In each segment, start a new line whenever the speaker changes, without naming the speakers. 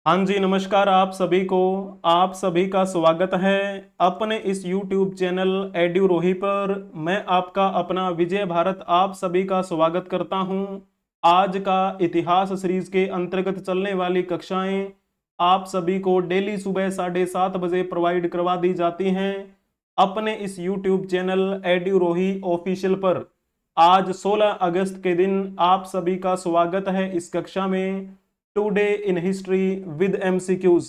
हाँ जी, नमस्कार आप सभी को। आप सभी का स्वागत है अपने इस YouTube चैनल एड्यूरोही पर। मैं आपका अपना विजय भारत आप सभी का स्वागत करता हूं। आज का इतिहास सीरीज के अंतर्गत चलने वाली कक्षाएं आप सभी को डेली सुबह 7:30 बजे प्रोवाइड करवा दी जाती हैं अपने इस YouTube चैनल एड्यूरोही ऑफिशियल पर। आज 16 अगस्त के दिन आप सभी का स्वागत है इस कक्षा में। Today in history with MCQs.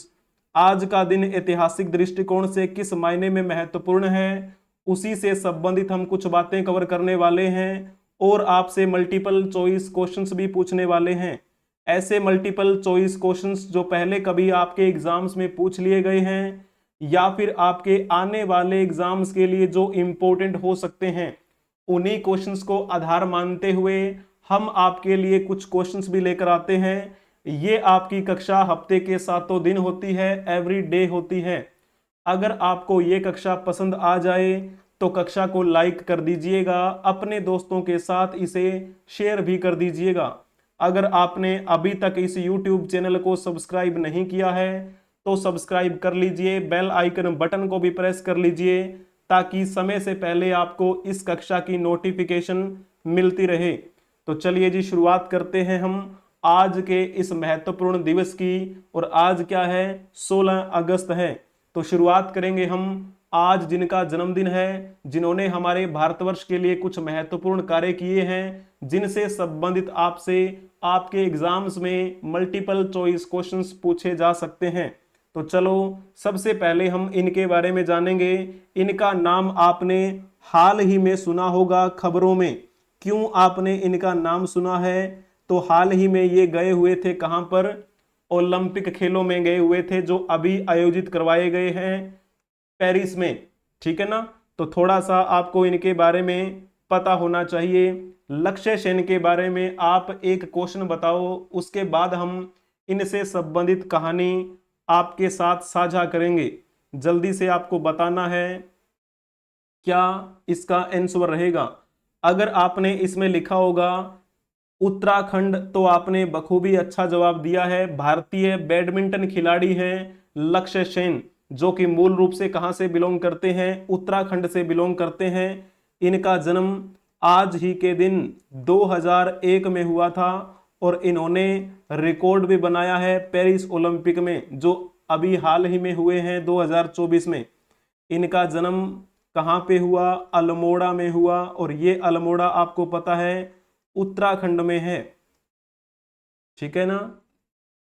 आज का दिन ऐतिहासिक दृष्टिकोण से किस मायने में महत्वपूर्ण है, उसी से संबंधित हम कुछ बातें कवर करने वाले हैं और आपसे मल्टीपल चॉइस क्वेश्चंस भी पूछने वाले हैं। ऐसे मल्टीपल चॉइस क्वेश्चंस जो पहले कभी आपके एग्जाम्स में पूछ लिए गए हैं या फिर आपके आने वाले एग्जाम्स के लिए जो इंपॉर्टेंट हो सकते हैं, उन्हीं क्वेश्चंस को आधार मानते हुए हम आपके लिए कुछ क्वेश्चंस भी लेकर आते हैं। ये आपकी कक्षा हफ्ते के 7 दिन होती है, एवरी डे होती है। अगर आपको ये कक्षा पसंद आ जाए तो कक्षा को लाइक कर दीजिएगा, अपने दोस्तों के साथ इसे शेयर भी कर दीजिएगा। अगर आपने अभी तक इस YouTube चैनल को सब्सक्राइब नहीं किया है तो सब्सक्राइब कर लीजिए, बेल आइकन बटन को भी प्रेस कर लीजिए ताकि समय से पहले आपको इस कक्षा की नोटिफिकेशन मिलती रहे। तो चलिए जी, शुरुआत करते हैं हम आज के इस महत्वपूर्ण दिवस की। और आज क्या है, 16 अगस्त है। तो शुरुआत करेंगे हम आज जिनका जन्मदिन है, जिन्होंने हमारे भारतवर्ष के लिए कुछ महत्वपूर्ण कार्य किए हैं, जिनसे संबंधित आपसे आपके एग्जाम्स में मल्टीपल चॉइस क्वेश्चंस पूछे जा सकते हैं। तो चलो सबसे पहले हम इनके बारे में जानेंगे। इनका नाम आपने हाल ही में सुना होगा खबरों में। क्यों आपने इनका नाम सुना है? तो हाल ही में ये गए हुए थे कहां पर? ओलंपिक खेलों में गए हुए थे जो अभी आयोजित करवाए गए हैं पेरिस में। ठीक है ना? तो थोड़ा सा आपको इनके बारे में पता होना चाहिए। लक्ष्य सेन के बारे में आप एक क्वेश्चन बताओ, उसके बाद हम इनसे संबंधित कहानी आपके साथ साझा करेंगे। जल्दी से आपको बताना है क्या इसका आंसर रहेगा। अगर आपने इसमें लिखा होगा उत्तराखंड तो आपने बखूबी अच्छा जवाब दिया है। भारतीय बैडमिंटन खिलाड़ी हैं लक्ष्य सेन, जो कि मूल रूप से कहां से बिलोंग करते हैं? उत्तराखंड से बिलोंग करते हैं। इनका जन्म आज ही के दिन 2001 में हुआ था और इन्होंने रिकॉर्ड भी बनाया है पेरिस ओलंपिक में, जो अभी हाल ही में हुए हैं 2024 में। इनका जन्म कहाँ पे हुआ? अल्मोड़ा में हुआ, और ये अल्मोड़ा आपको पता है उत्तराखंड में है। ठीक है ना?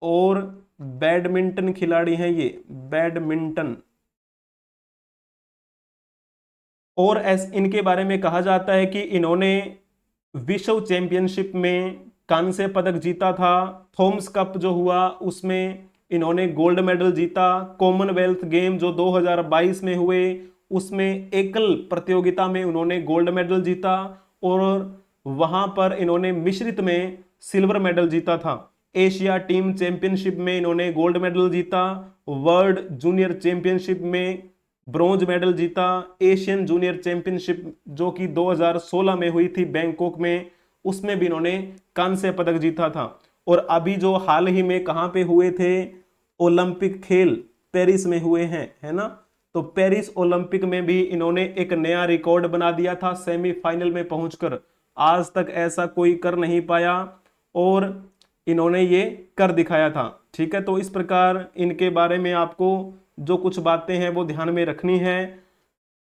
और बैडमिंटन खिलाड़ी हैं ये, बैडमिंटन। और इनके बारे में कहा जाता है कि इन्होंने विश्व चैंपियनशिप में कांस्य पदक जीता था। थॉमस कप जो हुआ उसमें इन्होंने गोल्ड मेडल जीता। कॉमनवेल्थ गेम जो 2022 में हुए उसमें एकल प्रतियोगिता में उन्होंने गोल्ड मेडल जीता और वहां पर इन्होंने मिश्रित में सिल्वर मेडल जीता था। एशिया टीम चैंपियनशिप में इन्होंने गोल्ड मेडल जीता। वर्ल्ड जूनियर चैंपियनशिप में ब्रॉन्ज मेडल जीता। एशियन जूनियर चैंपियनशिप जो कि 2016 में हुई थी बैंकॉक में, उसमें भी इन्होंने कांस्य पदक जीता था। और अभी जो हाल ही में कहां पे हुए थे ओलंपिक खेल, पेरिस में हुए हैं, है ना? तो पेरिस ओलंपिक में भी इन्होंने एक नया रिकॉर्ड बना दिया था सेमीफाइनल में पहुंचकर। आज तक ऐसा कोई कर नहीं पाया और इन्होंने ये कर दिखाया था। ठीक है, तो इस प्रकार इनके बारे में आपको जो कुछ बातें हैं वो ध्यान में रखनी है।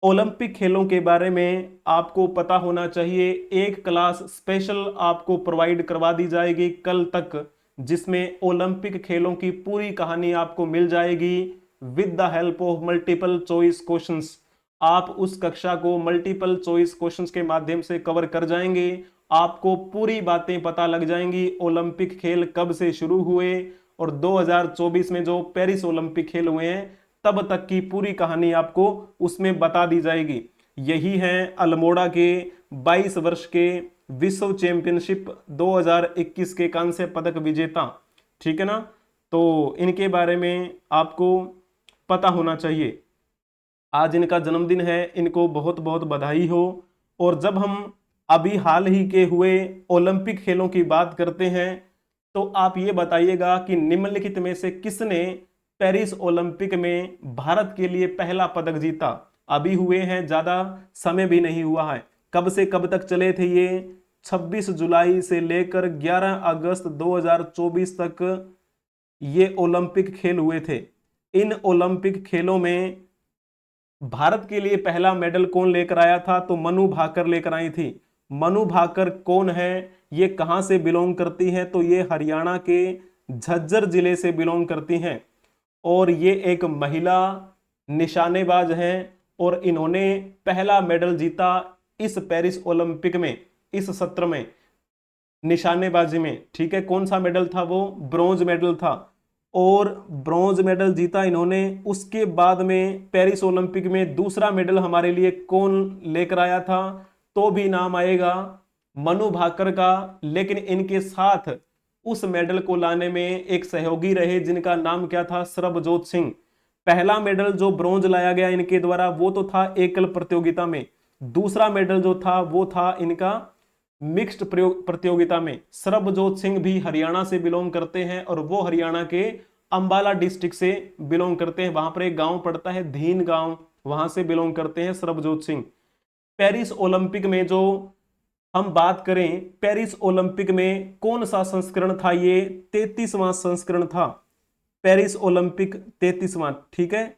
ओलंपिक खेलों के बारे में आपको पता होना चाहिए। एक क्लास स्पेशल आपको प्रोवाइड करवा दी जाएगी कल तक, जिसमें ओलंपिक खेलों की पूरी कहानी आपको मिल जाएगी with the help of multiple choice questions. आप उस कक्षा को मल्टीपल चॉइस क्वेश्चंस के माध्यम से कवर कर जाएंगे। आपको पूरी बातें पता लग जाएंगी, ओलंपिक खेल कब से शुरू हुए और 2024 में जो पेरिस ओलंपिक खेल हुए हैं तब तक की पूरी कहानी आपको उसमें बता दी जाएगी। यही है अल्मोड़ा के 22 वर्ष के विश्व चैंपियनशिप 2021 के कांस्य पदक विजेता। ठीक है ना? तो इनके बारे में आपको पता होना चाहिए। आज इनका जन्मदिन है, इनको बहुत बहुत बधाई हो। और जब हम अभी हाल ही के हुए ओलंपिक खेलों की बात करते हैं तो आप ये बताइएगा कि निम्नलिखित में से किसने पेरिस ओलंपिक में भारत के लिए पहला पदक जीता। अभी हुए हैं, ज्यादा समय भी नहीं हुआ है। कब से कब तक चले थे ये? 26 जुलाई से लेकर 11 अगस्त 2024 तक ये ओलंपिक खेल हुए थे। इन ओलंपिक खेलों में भारत के लिए पहला मेडल कौन लेकर आया था? तो मनु भाकर लेकर आई थी। मनु भाकर कौन है? ये कहां से बिलोंग करती हैं? तो ये हरियाणा के झज्जर जिले से बिलोंग करती हैं और ये एक महिला निशानेबाज हैं और इन्होंने पहला मेडल जीता इस पेरिस ओलंपिक में, इस सत्र में, निशानेबाजी में। ठीक है, कौन सा मेडल था वो? ब्रॉन्ज मेडल था और ब्रॉन्ज मेडल जीता इन्होंने। उसके बाद में पेरिस ओलंपिक में दूसरा मेडल हमारे लिए कौन लेकर आया था? तो भी नाम आएगा मनु भाकर का। लेकिन इनके साथ उस मेडल को लाने में एक सहयोगी रहे जिनका नाम क्या था? सरबजोत सिंह। पहला मेडल जो ब्रॉन्ज लाया गया इनके द्वारा वो तो था एकल प्रतियोगिता में। दूसरा मेडल जो था वो था इनका मिक्स्ड प्रतियोगिता में। सरबजोत सिंह भी हरियाणा से बिलोंग करते हैं और वो हरियाणा के अंबाला डिस्ट्रिक्ट से बिलोंग करते हैं। वहां पर एक गांव पड़ता है धीन गांव, वहां से बिलोंग करते हैं सरबजोत सिंह। पेरिस ओलंपिक में जो हम बात करें, पेरिस ओलंपिक में कौन सा संस्करण था? ये 33वां संस्करण था। पेरिस ओलंपिक 33वां। ठीक है,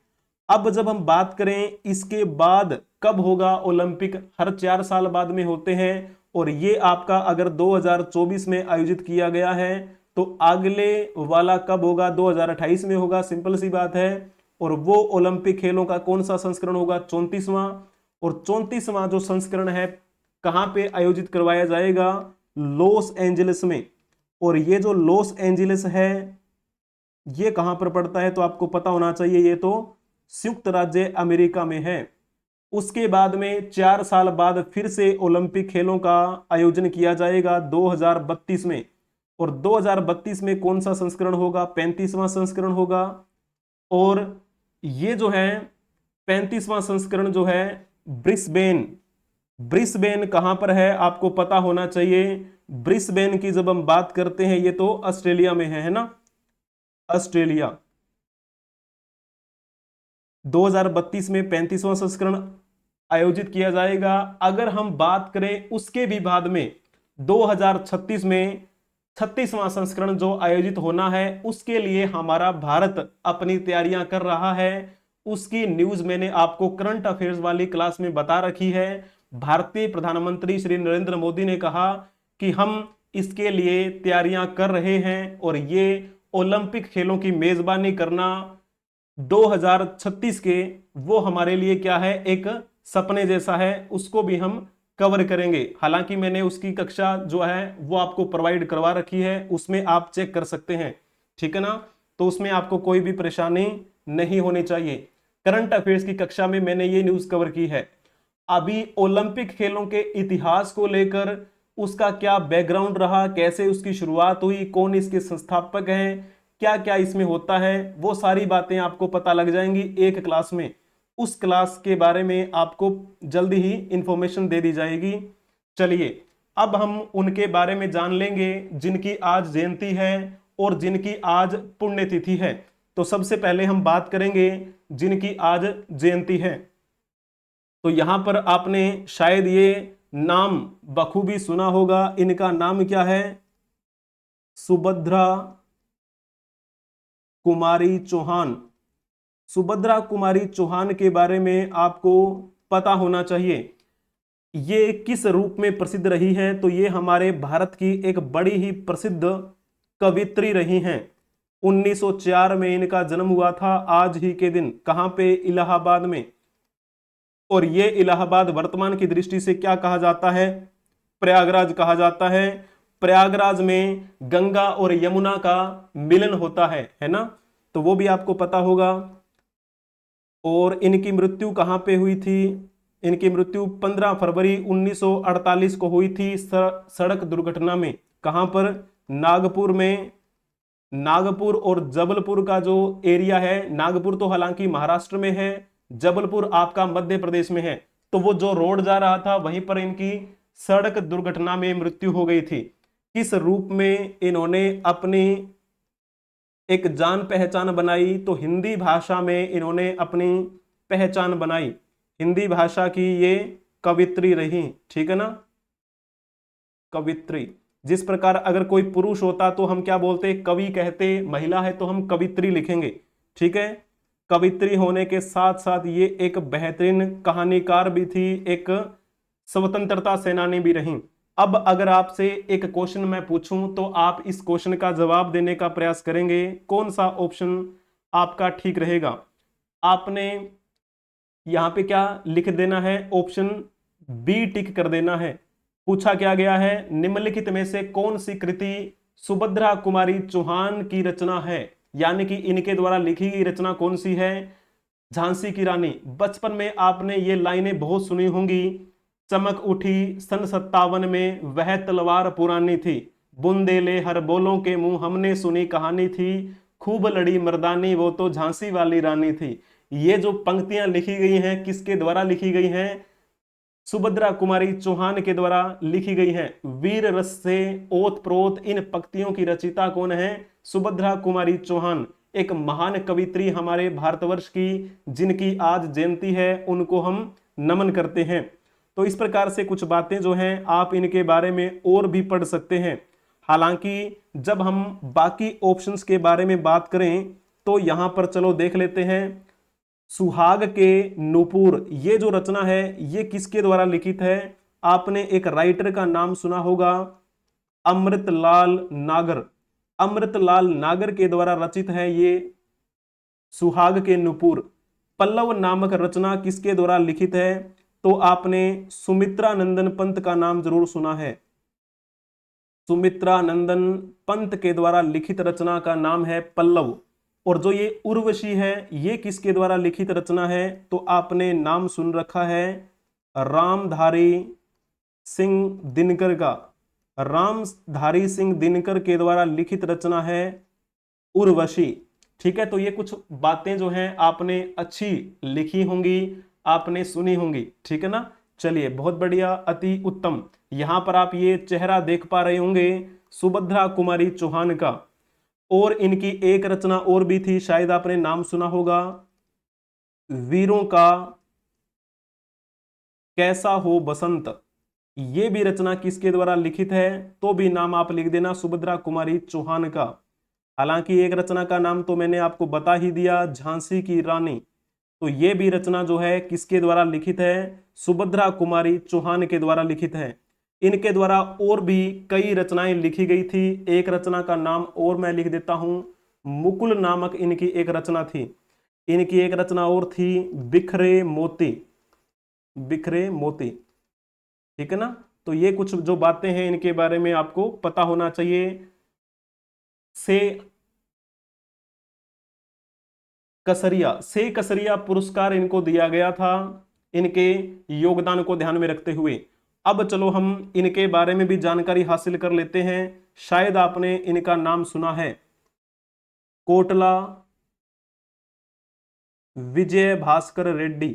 अब जब हम बात करें इसके बाद कब होगा ओलंपिक? हर 4 साल बाद में होते हैं और ये आपका अगर 2024 में आयोजित किया गया है तो अगले वाला कब होगा? 2028 में होगा। सिंपल सी बात है। और वो ओलंपिक खेलों का कौन सा संस्करण होगा? 34वां। और 34वां जो संस्करण है कहां पे आयोजित करवाया जाएगा? लॉस एंजलिस में। और ये जो लॉस एंजलिस है ये कहां पर पड़ता है? तो आपको पता होना चाहिए, ये तो संयुक्त राज्य अमेरिका में है। उसके बाद में 4 साल बाद फिर से ओलंपिक खेलों का आयोजन किया जाएगा 2032 में। और 2032 में कौन सा संस्करण होगा? 35वां संस्करण होगा। और ये जो है 35वां संस्करण जो है ब्रिस्बेन, ब्रिस्बेन कहां पर है? आपको पता होना चाहिए। ब्रिस्बेन की जब हम बात करते हैं ये तो ऑस्ट्रेलिया में है ना, ऑस्ट्रेलिया। 2032 में 35वां संस्करण आयोजित किया जाएगा। अगर हम बात करें उसके भी बाद में 2036 में 36वां संस्करण जो आयोजित होना है उसके लिए हमारा भारत अपनी तैयारियां कर रहा है। उसकी न्यूज मैंने आपको करंट अफेयर्स वाली क्लास में बता रखी है। भारतीय प्रधानमंत्री श्री नरेंद्र मोदी ने कहा कि हम इसके लिए तैयारियां कर रहे हैं और ये ओलंपिक खेलों की मेजबानी करना 2036 के, वो हमारे लिए क्या है? एक सपने जैसा है। उसको भी हम कवर करेंगे। हालांकि मैंने उसकी कक्षा जो है वो आपको प्रोवाइड करवा रखी है, उसमें आप चेक कर सकते हैं। ठीक है ना, तो उसमें आपको कोई भी परेशानी नहीं होनी चाहिए। करंट अफेयर्स की कक्षा में मैंने ये न्यूज कवर की है। अभी ओलंपिक खेलों के इतिहास को लेकर उसका क्या बैकग्राउंड रहा, कैसे उसकी शुरुआत हुई, कौन इसके संस्थापक हैं, क्या क्या इसमें होता है, वो सारी बातें आपको पता लग जाएंगी एक क्लास में। उस क्लास के बारे में आपको जल्दी ही इंफॉर्मेशन दे दी जाएगी। चलिए अब हम उनके बारे में जान लेंगे जिनकी आज जयंती है और जिनकी आज पुण्यतिथि है। तो सबसे पहले हम बात करेंगे जिनकी आज जयंती है। तो यहां पर आपने शायद ये नाम बखूबी सुना होगा। इनका नाम क्या है? सुभद्रा कुमारी चौहान। सुभद्रा कुमारी चौहान के बारे में आपको पता होना चाहिए। ये किस रूप में प्रसिद्ध रही है? तो ये हमारे भारत की एक बड़ी ही प्रसिद्ध कवित्री रही हैं। 1904 में इनका जन्म हुआ था आज ही के दिन। कहां पे? इलाहाबाद में। और ये इलाहाबाद वर्तमान की दृष्टि से क्या कहा जाता है? प्रयागराज कहा जाता है। प्रयागराज में गंगा और यमुना का मिलन होता है ना, तो वो भी आपको पता होगा। और इनकी मृत्यु कहां पे हुई थी? इनकी मृत्यु 15 फरवरी 1948 को हुई थी सड़क दुर्घटना में। कहां पर? नागपुर में। नागपुर और जबलपुर का जो एरिया है, नागपुर तो हालांकि महाराष्ट्र में है, जबलपुर आपका मध्य प्रदेश में है। तो वो जो रोड जा रहा था वहीं पर इनकी सड़क दुर्घटना में मृत्यु हो गई थी। किस रूप में इन्होंने अपनी एक जान पहचान बनाई, तो हिंदी भाषा में इन्होंने अपनी पहचान बनाई। हिंदी भाषा की ये कवित्री रही, ठीक है ना, कवित्री। जिस प्रकार अगर कोई पुरुष होता तो हम क्या बोलते, कवि कहते, महिला है तो हम कवित्री लिखेंगे, ठीक है। कवित्री होने के साथ साथ ये एक बेहतरीन कहानीकार भी थी, एक स्वतंत्रता सेनानी भी रही। अब अगर आपसे एक क्वेश्चन मैं पूछूं तो आप इस क्वेश्चन का जवाब देने का प्रयास करेंगे, कौन सा ऑप्शन आपका ठीक रहेगा। आपने यहां पे क्या लिख देना है, ऑप्शन बी टिक कर देना है। पूछा क्या गया है, निम्नलिखित में से कौन सी कृति सुभद्रा कुमारी चौहान की रचना है, यानी कि इनके द्वारा लिखी गई रचना कौन सी है। झांसी की रानी, बचपन में आपने ये लाइनें बहुत सुनी होंगी। चमक उठी सन 57 में वह तलवार पुरानी थी, बुंदेले हर बोलों के मुंह हमने सुनी कहानी थी, खूब लड़ी मर्दानी वो तो झांसी वाली रानी थी। ये जो पंक्तियां लिखी गई हैं किसके द्वारा लिखी गई हैं, सुभद्रा कुमारी चौहान के द्वारा लिखी गई हैं। वीर रस से ओत प्रोत इन पंक्तियों की रचिता कौन है, सुभद्रा कुमारी चौहान, एक महान कवित्री हमारे भारतवर्ष की, जिनकी आज जयंती है, उनको हम नमन करते हैं। तो इस प्रकार से कुछ बातें जो हैं आप इनके बारे में और भी पढ़ सकते हैं। हालांकि जब हम बाकी ऑप्शंस के बारे में बात करें तो यहां पर चलो देख लेते हैं। सुहाग के नूपुर, ये जो रचना है ये किसके द्वारा लिखित है। आपने एक राइटर का नाम सुना होगा, अमृतलाल नागर। अमृतलाल नागर के द्वारा रचित है ये सुहाग के नूपुर। पल्लव नामक रचना किसके द्वारा लिखित है, तो आपने सुमित्रा नंदन पंत का नाम जरूर सुना है। सुमित्रा नंदन पंत के द्वारा लिखित रचना का नाम है पल्लव। और जो ये उर्वशी है ये किसके द्वारा लिखित रचना है, तो आपने नाम सुन रखा है रामधारी सिंह दिनकर का। रामधारी सिंह दिनकर के द्वारा लिखित रचना है उर्वशी, ठीक है। तो ये कुछ बातें जो हैं आपने अच्छी लिखी होंगी, आपने सुनी होंगी, ठीक है ना। चलिए बहुत बढ़िया, अति उत्तम। यहां पर आप ये चेहरा देख पा रहे होंगे सुभद्रा कुमारी चौहान का। और इनकी एक रचना और भी थी, शायद आपने नाम सुना होगा, वीरों का कैसा हो बसंत। ये भी रचना किसके द्वारा लिखित है, तो भी नाम आप लिख देना सुभद्रा कुमारी चौहान का। हालांकि एक रचना का नाम तो मैंने आपको बता ही दिया, झांसी की रानी। तो ये भी रचना जो है किसके द्वारा लिखित है, सुभद्रा कुमारी चौहान के द्वारा लिखित है। इनके द्वारा और भी कई रचनाएं लिखी गई थी। एक रचना का नाम और मैं लिख देता हूं, मुकुल नामक इनकी एक रचना थी। इनकी एक रचना और थी बिखरे मोती, बिखरे मोती, ठीक है ना। तो ये कुछ जो बातें हैं इनके बारे में आपको पता होना चाहिए। से कसरिया पुरस्कार इनको दिया गया था, इनके योगदान को ध्यान में रखते हुए। अब चलो हम इनके बारे में भी जानकारी हासिल कर लेते हैं। शायद आपने इनका नाम सुना है, कोटला विजय भास्कर रेड्डी।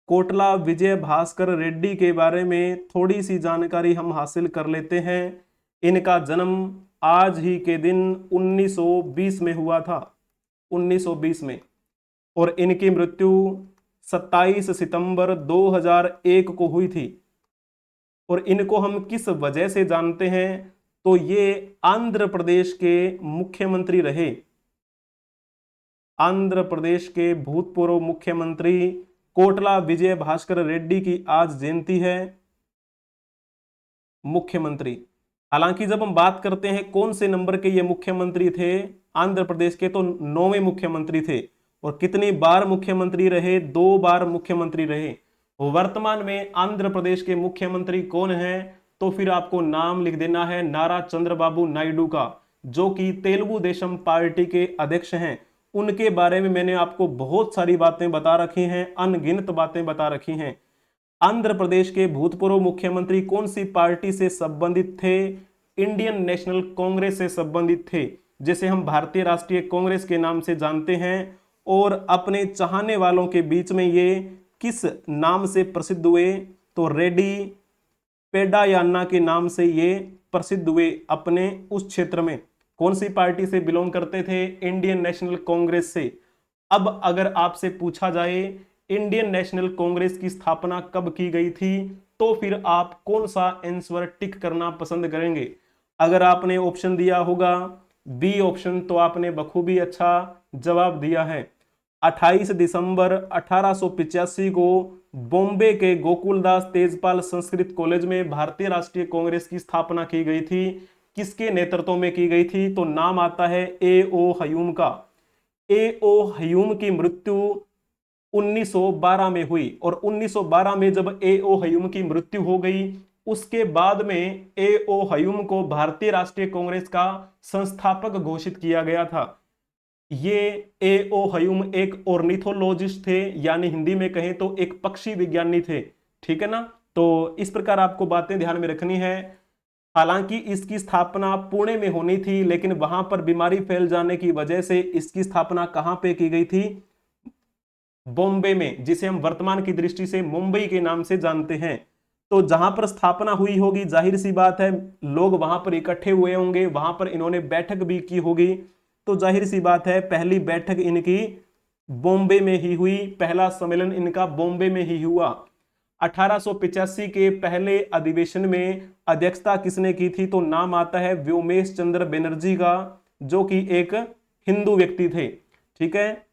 कोटला विजय भास्कर रेड्डी के बारे में थोड़ी सी जानकारी हम हासिल कर लेते हैं। इनका जन्म आज ही के दिन 1920 में हुआ था, 1920 में। और इनकी मृत्यु 27 सितंबर 2001 को हुई थी। और इनको हम किस वजह से जानते हैं, तो ये आंध्र प्रदेश के मुख्यमंत्री रहे। आंध्र प्रदेश के भूतपूर्व मुख्यमंत्री कोटला विजय भास्कर रेड्डी की आज जयंती है, मुख्यमंत्री। हालांकि जब हम बात करते हैं कौन से नंबर के ये मुख्यमंत्री थे आंध्र प्रदेश के, तो 9वें मुख्यमंत्री थे। और कितनी बार मुख्यमंत्री रहे, 2 बार मुख्यमंत्री रहे। वर्तमान में आंध्र प्रदेश के मुख्यमंत्री कौन है, तो फिर आपको नाम लिख देना है नारा चंद्रबाबू नायडू का, जो कि तेलुगु देशम पार्टी के अध्यक्ष हैं। उनके बारे में मैंने आपको बहुत सारी बातें बता रखी हैं, अनगिनत बातें बता रखी हैं। आंध्र प्रदेश के भूतपूर्व मुख्यमंत्री कौन सी पार्टी से संबंधित थे, इंडियन नेशनल कांग्रेस से संबंधित थे, जिसे हम भारतीय राष्ट्रीय कांग्रेस के नाम से जानते हैं। और अपने चाहने वालों के बीच में ये किस नाम से प्रसिद्ध हुए, तो रेड्डी पेडायाना के नाम से ये प्रसिद्ध हुए अपने उस क्षेत्र में। कौन सी पार्टी से बिलोंग करते थे? इंडियन नेशनल कांग्रेस से। अब अगर आपसे पूछा जाए इंडियन नेशनल कांग्रेस की स्थापना कब की गई थी, तो फिर आप कौन सा आंसर टिक करना पसंद करेंगे? अगर आपने ऑप्शन दिया होगा बी ऑप्शन, तो आपने बखूबी अच्छा जवाब दिया है। 28 दिसंबर 1885 को बॉम्बे के गोकुलदास तेजपाल संस्कृत कॉलेज में भारतीय राष्ट्रीय कांग्रेस की स्थापना की गई थी। किसके नेतृत्व में की गई थी? तो नाम आता है ए ओ हयूम का। ए ओ हयूम की मृत्यु 1912 में हुई, और 1912 में जब ए ओ हयूम की मृत्यु हो गई, उसके बाद में ए ओ हयूम को भारतीय राष्ट्रीय कांग्रेस का संस्थापक घोषित किया गया था। ये ए ओ हयूम एक ऑर्निथोलॉजिस्ट थे, यानी हिंदी में कहें तो एक पक्षी विज्ञानी थे। ठीक है ना? तो इस प्रकार आपको बातें ध्यान में रखनी है। हालांकि इसकी स्थापना पुणे में होनी थी, लेकिन वहां पर बीमारी फैल जाने की वजह से इसकी स्थापना कहां पे की गई थी? बॉम्बे में, जिसे हम वर्तमान की दृष्टि से मुंबई के नाम से जानते हैं। तो जहां पर स्थापना हुई होगी, जाहिर सी बात है लोग वहां पर इकट्ठे हुए होंगे, वहां पर इन्होंने बैठक भी की होगी। तो जाहिर सी बात है पहली बैठक इनकी बॉम्बे में ही हुई, पहला सम्मेलन इनका बॉम्बे में ही हुआ। 1885 के पहले अधिवेशन में अध्यक्षता किसने की थी? तो नाम आता है व्योमेश चंद्र बनर्जी का, जो कि एक हिंदू व्यक्ति थे। ठीक है।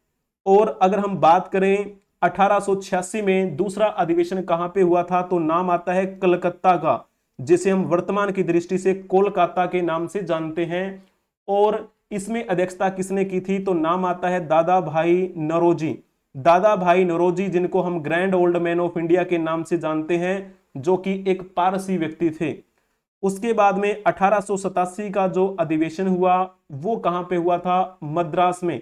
और अगर हम बात करें 1886 में दूसरा अधिवेशन कहां पे हुआ था, तो नाम आता है कलकत्ता का, जिसे हम वर्तमान की दृष्टि से कोलकाता के नाम से जानते हैं। और इसमें अध्यक्षता किसने की थी? तो नाम आता है दादा भाई नौरोजी। दादा भाई नौरोजी, जिनको हम grand old man of India के नाम से जानते हैं, जो कि एक पारसी व्यक्ति थे। उसके बाद में 1887 का जो अधिवेशन हुआ वो कहां पे हुआ था? मद्रास में।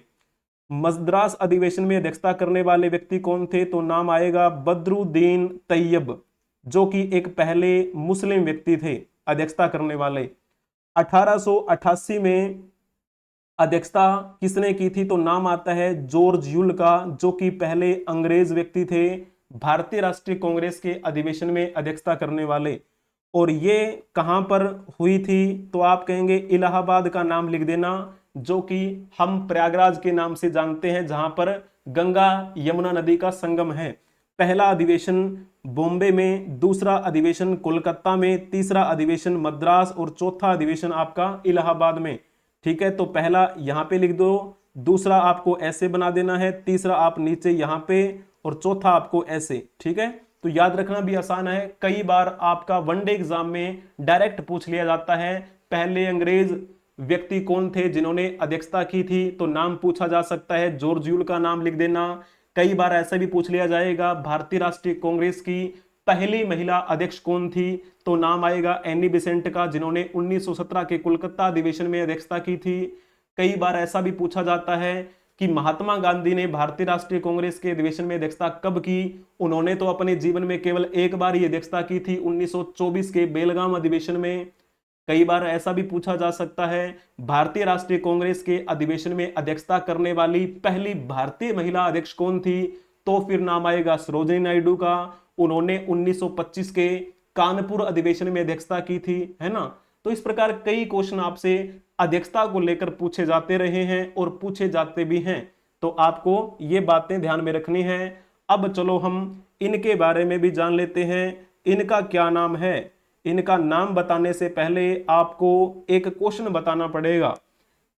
मद्रास अधिवेशन में अध्यक्षता करने वाले व्यक्ति कौन थे? तो नाम आएगा बदरुद्दीन तैयब, जो कि एक पहले मुस्लिम व्यक्ति थे अध्यक्षता करने वाले। 1888 में अध्यक्षता किसने की थी? तो नाम आता है जॉर्ज यूल का, जो कि पहले अंग्रेज व्यक्ति थे भारतीय राष्ट्रीय कांग्रेस के अधिवेशन में अध्यक्षता करने वाले। और ये कहां पर हुई थी? तो आप कहेंगे इलाहाबाद का नाम लिख देना, जो कि हम प्रयागराज के नाम से जानते हैं, जहां पर गंगा यमुना नदी का संगम है। पहला अधिवेशन बॉम्बे में, दूसरा अधिवेशन कोलकाता में, तीसरा अधिवेशन मद्रास, और चौथा अधिवेशन आपका इलाहाबाद में। ठीक है। तो पहला यहां पे लिख दो, दूसरा आपको ऐसे बना देना है, तीसरा आप नीचे यहां पे, और चौथा आपको ऐसे। ठीक है। तो याद रखना भी आसान है, कई बार आपका वनडे एग्जाम में डायरेक्ट पूछ लिया जाता है पहले अंग्रेज व्यक्ति कौन थे जिन्होंने अध्यक्षता की थी, तो नाम पूछा जा सकता है, जॉर्ज यूल का नाम लिख देना। कई बार ऐसा भी पूछ लिया जाएगा भारतीय राष्ट्रीय कांग्रेस की पहली महिला अध्यक्ष कौन थी, तो नाम आएगा एनी बेसेंट का, जिन्होंने 1917 के कोलकाता अधिवेशन में अध्यक्षता की थी। कई बार ऐसा भी पूछा जाता है कि महात्मा गांधी ने भारतीय राष्ट्रीय कांग्रेस के अधिवेशन में अध्यक्षता कब की? उन्होंने तो अपने जीवन में केवल एक बार ही अध्यक्षता की थी, 1924 के बेलगाम अधिवेशन में। कई बार ऐसा भी पूछा जा सकता है भारतीय राष्ट्रीय कांग्रेस के अधिवेशन में अध्यक्षता करने वाली पहली भारतीय महिला अध्यक्ष कौन थी? तो फिर नाम आएगा सरोजिनी नायडू का। उन्होंने 1925 के कानपुर अधिवेशन में अध्यक्षता की थी, है ना। तो इस प्रकार कई क्वेश्चन आपसे अध्यक्षता को लेकर पूछे जाते रहे हैं और पूछे जाते भी हैं, तो आपको ये बातें ध्यान में रखनी है। अब चलो हम इनके बारे में भी जान लेते हैं, इनका क्या नाम है। इनका नाम बताने से पहले आपको एक क्वेश्चन बताना पड़ेगा।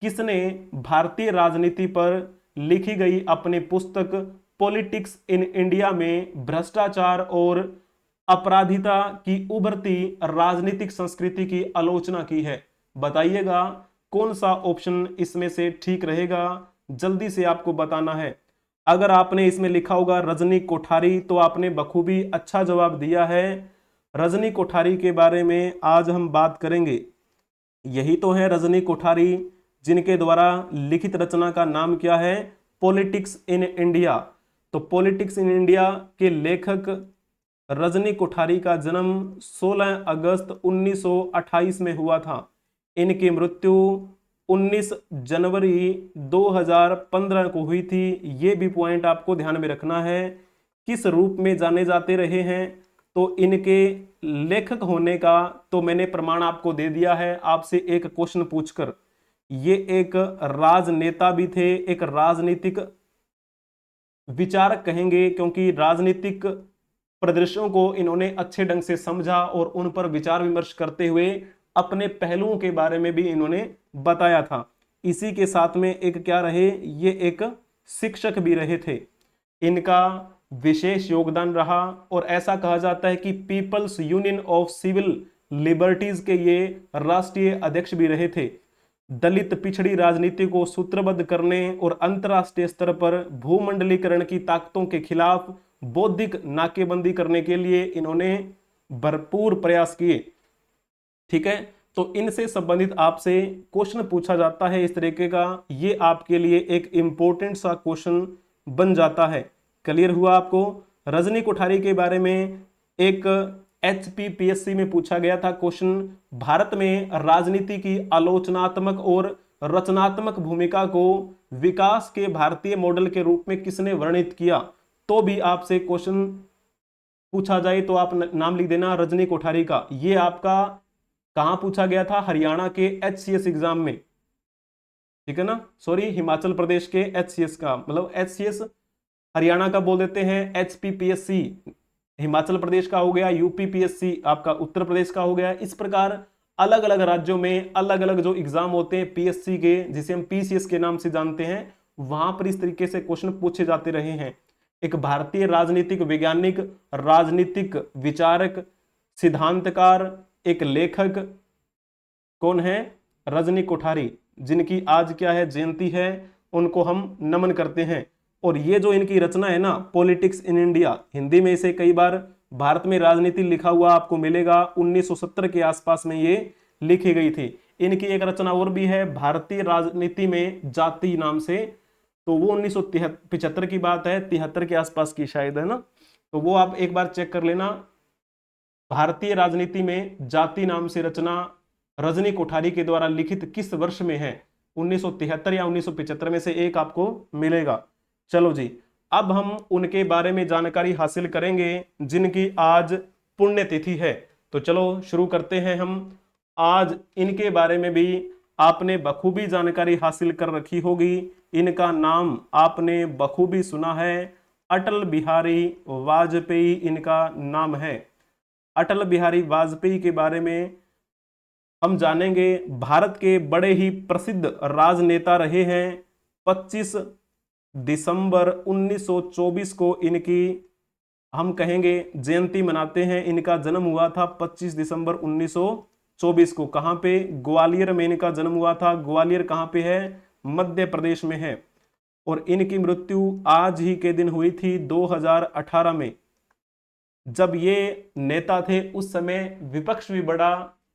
किसने भारतीय राजनीति पर लिखी गई अपनी पुस्तक पॉलिटिक्स इन इंडिया में भ्रष्टाचार और अपराधिता की उभरती राजनीतिक संस्कृति की आलोचना की है? बताइएगा कौन सा ऑप्शन इसमें से ठीक रहेगा, जल्दी से आपको बताना है। अगर आपने इसमें लिखा होगा रजनी कोठारी, तो आपने बखूबी अच्छा जवाब दिया है। रजनी कोठारी के बारे में आज हम बात करेंगे। यही तो है रजनी कोठारी, जिनके द्वारा लिखित रचना का नाम क्या है? Politics in India. तो पॉलिटिक्स इन इंडिया के लेखक रजनी कोठारी का जन्म 16 अगस्त 1928 में हुआ था। इनकी मृत्यु 19 जनवरी 2015 को हुई थी। ये भी पॉइंट आपको ध्यान में रखना है। किस रूप में जाने जाते रहे हैं? तो इनके लेखक होने का तो मैंने प्रमाण आपको दे दिया है आपसे एक क्वेश्चन पूछकर। ये एक राजनेता भी थे, एक राजनीतिक विचारक कहेंगे, क्योंकि राजनीतिक परिदृश्यों को इन्होंने अच्छे ढंग से समझा और उन पर विचार विमर्श करते हुए अपने पहलुओं के बारे में भी इन्होंने बताया था। इसी के साथ में एक क्या रहे, ये एक शिक्षक भी रहे थे। इनका विशेष योगदान रहा और ऐसा कहा जाता है कि People's Union of Civil Liberties के ये राष्ट्रीय अध्यक्ष भी रहे थे। दलित पिछड़ी राजनीति को सूत्रबद्ध करने और अंतरराष्ट्रीय स्तर पर भूमंडलीकरण की ताकतों के खिलाफ बौद्धिक नाकेबंदी करने के लिए इन्होंने भरपूर प्रयास किए। ठीक है, तो इनसे संबंधित आपसे क्वेश्चन पूछा जाता है इस तरीके का, ये आपके लिए एक इंपॉर्टेंट सा क्वेश्चन बन जाता है। क्लियर हुआ आपको? रजनी कोठारी के बारे में एक HPPSC में पूछा गया था क्वेश्चन, भारत में राजनीति की आलोचनात्मक और रचनात्मक भूमिका को विकास के भारतीय मॉडल के रूप में किसने वर्णित किया? तो भी आपसे क्वेश्चन पूछा जाए तो आप नाम लिख देना रजनी कोठारी का। ये आपका कहां पूछा गया था? हरियाणा के HCS एग्जाम में, ठीक है ना, सॉरी हिमाचल प्रदेश के HCS का, मतलब HCS हरियाणा का बोल देते हैं, HPPSC हिमाचल प्रदेश का हो गया, UPPSC आपका उत्तर प्रदेश का हो गया। इस प्रकार अलग अलग राज्यों में अलग अलग जो एग्जाम होते हैं PSC के, जिसे हम PCS के नाम से जानते हैं, वहां पर इस तरीके से क्वेश्चन पूछे जाते रहे हैं। एक भारतीय राजनीतिक वैज्ञानिक, राजनीतिक विचारक, सिद्धांतकार, एक लेखक कौन है? रजनी कोठारी, जिनकी आज क्या है, जयंती है, उनको हम नमन करते हैं। और ये जो इनकी रचना है ना, पॉलिटिक्स इन इंडिया, हिंदी में इसे कई बार भारत में राजनीति लिखा हुआ आपको मिलेगा, 1970 के आसपास में ये लिखी गई थी। इनकी एक रचना और भी है, भारतीय राजनीति में जाति नाम से, तो वो 1975 की बात है, 73 के आसपास की शायद, है ना, तो वो आप एक बार चेक कर लेना। भारतीय राजनीति में जाति नाम से रचना रजनी कोठारी के द्वारा लिखित किस वर्ष में है? 1973 या 1975 में से एक आपको मिलेगा। चलो जी, अब हम उनके बारे में जानकारी हासिल करेंगे जिनकी आज पुण्यतिथि है। तो चलो शुरू करते हैं हम। आज इनके बारे में भी आपने बखूबी जानकारी हासिल कर रखी होगी। इनका नाम आपने बखूबी सुना है, अटल बिहारी वाजपेयी इनका नाम है। अटल बिहारी वाजपेयी के बारे में हम जानेंगे। भारत के बड़े ही प्रसिद्ध राजनेता रहे हैं। 25 दिसंबर 1924 को इनकी हम कहेंगे जयंती मनाते हैं। इनका जन्म हुआ था 25 दिसंबर 1924 को। कहां पे? ग्वालियर में इनका जन्म हुआ था। ग्वालियर कहां पे है? मध्य प्रदेश में है। और इनकी मृत्यु आज ही के दिन हुई थी 2018 में। जब ये नेता थे उस समय विपक्ष भी बड़ा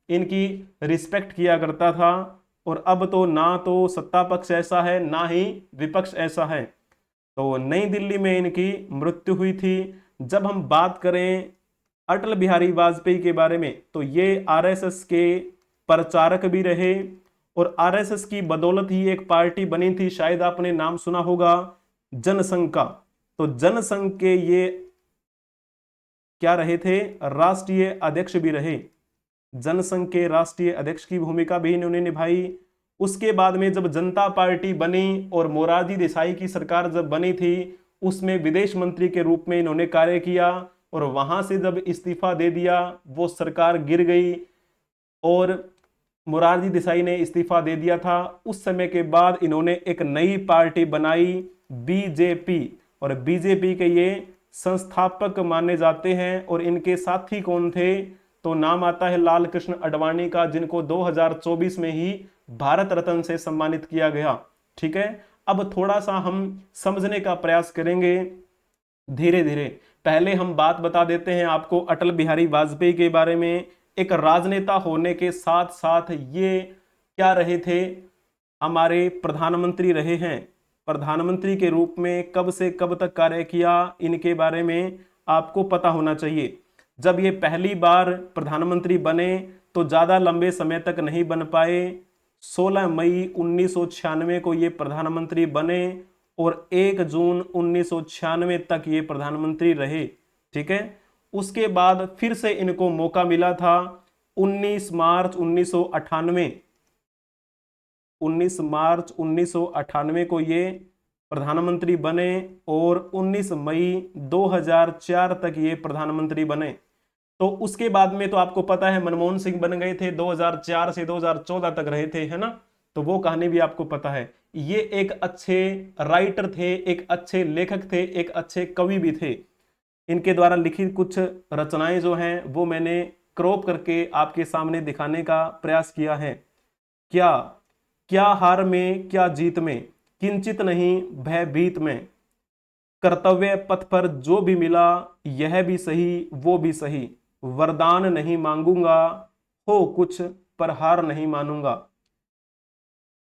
इनकी रिस्पेक्ट किया करता था, और अब तो ना तो सत्ता पक्ष ऐसा है ना ही विपक्ष ऐसा है। तो नई दिल्ली में इनकी मृत्यु हुई थी। जब हम बात करें अटल बिहारी वाजपेयी के बारे में, तो ये RSS के प्रचारक भी रहे, और RSS की बदौलत ही एक पार्टी बनी थी, शायद आपने नाम सुना होगा, जनसंघ का। तो जनसंघ के ये क्या रहे थे? राष्ट्रीय अध्यक्ष भी रहे। जनसंघ के राष्ट्रीय अध्यक्ष की भूमिका भी इन्होंने निभाई। उसके बाद में जब जनता पार्टी बनी और मोरारजी देसाई की सरकार जब बनी थी, उसमें विदेश मंत्री के रूप में इन्होंने कार्य किया, और वहां से जब इस्तीफा दे दिया वो सरकार गिर गई और मोरारजी देसाई ने इस्तीफा दे दिया था। उस समय के बाद इन्होंने एक नई पार्टी बनाई, BJP, और BJP के ये संस्थापक माने जाते हैं। और इनके साथी कौन थे? तो नाम आता है लाल कृष्ण आडवाणी का, जिनको 2024 में ही भारत रत्न से सम्मानित किया गया। ठीक है, अब थोड़ा सा हम समझने का प्रयास करेंगे धीरे धीरे। पहले हम बात बता देते हैं आपको अटल बिहारी वाजपेयी के बारे में। एक राजनेता होने के साथ साथ ये क्या रहे थे? हमारे प्रधानमंत्री रहे हैं। प्रधानमंत्री के रूप में कब से कब तक कार्य किया, इनके बारे में आपको पता होना चाहिए। जब ये पहली बार प्रधानमंत्री बने तो ज्यादा लंबे समय तक नहीं बन पाए। 16 मई 1996 को ये प्रधानमंत्री बने और 1 जून 1996 तक ये प्रधानमंत्री रहे। ठीक है, उसके बाद फिर से इनको मौका मिला था 19 मार्च 1998, 19 मार्च 1998 को ये प्रधानमंत्री बने और 19 मई 2004 तक ये प्रधानमंत्री बने। तो उसके बाद में तो आपको पता है मनमोहन सिंह बन गए थे, 2004 से 2014 तक रहे थे, है ना। तो वो कहानी भी आपको पता है। ये एक अच्छे राइटर थे, एक अच्छे लेखक थे, एक अच्छे कवि भी थे। इनके द्वारा लिखित कुछ रचनाएं जो हैं वो मैंने क्रॉप करके आपके सामने दिखाने का प्रयास किया है। क्या क्या हार में क्या जीत में, किंचित नहीं भयभीत में, कर्तव्य पथ पर जो भी मिला यह भी सही वो भी सही, वरदान नहीं मांगूंगा हो कुछ पर हार नहीं मानूंगा।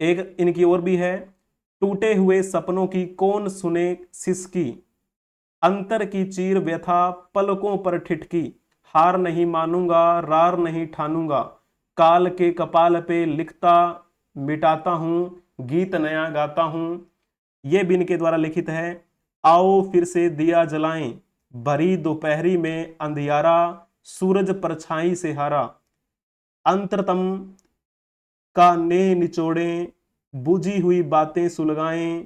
एक इनकी और भी है, टूटे हुए सपनों की कौन सुने सिसकी, अंतर की चीर व्यथा पलकों पर ठिठकी, हार नहीं मानूंगा रार नहीं ठानूंगा, काल के कपाल पे लिखता मिटाता हूं गीत नया गाता हूं। यह भी इनके द्वारा लिखित है। आओ फिर से दिया जलाएं, भरी दोपहरी में अंधियारा, सूरज परछाई से हारा, अंतरतम का ने निचोड़े, बुझी हुई बातें सुलगाएं,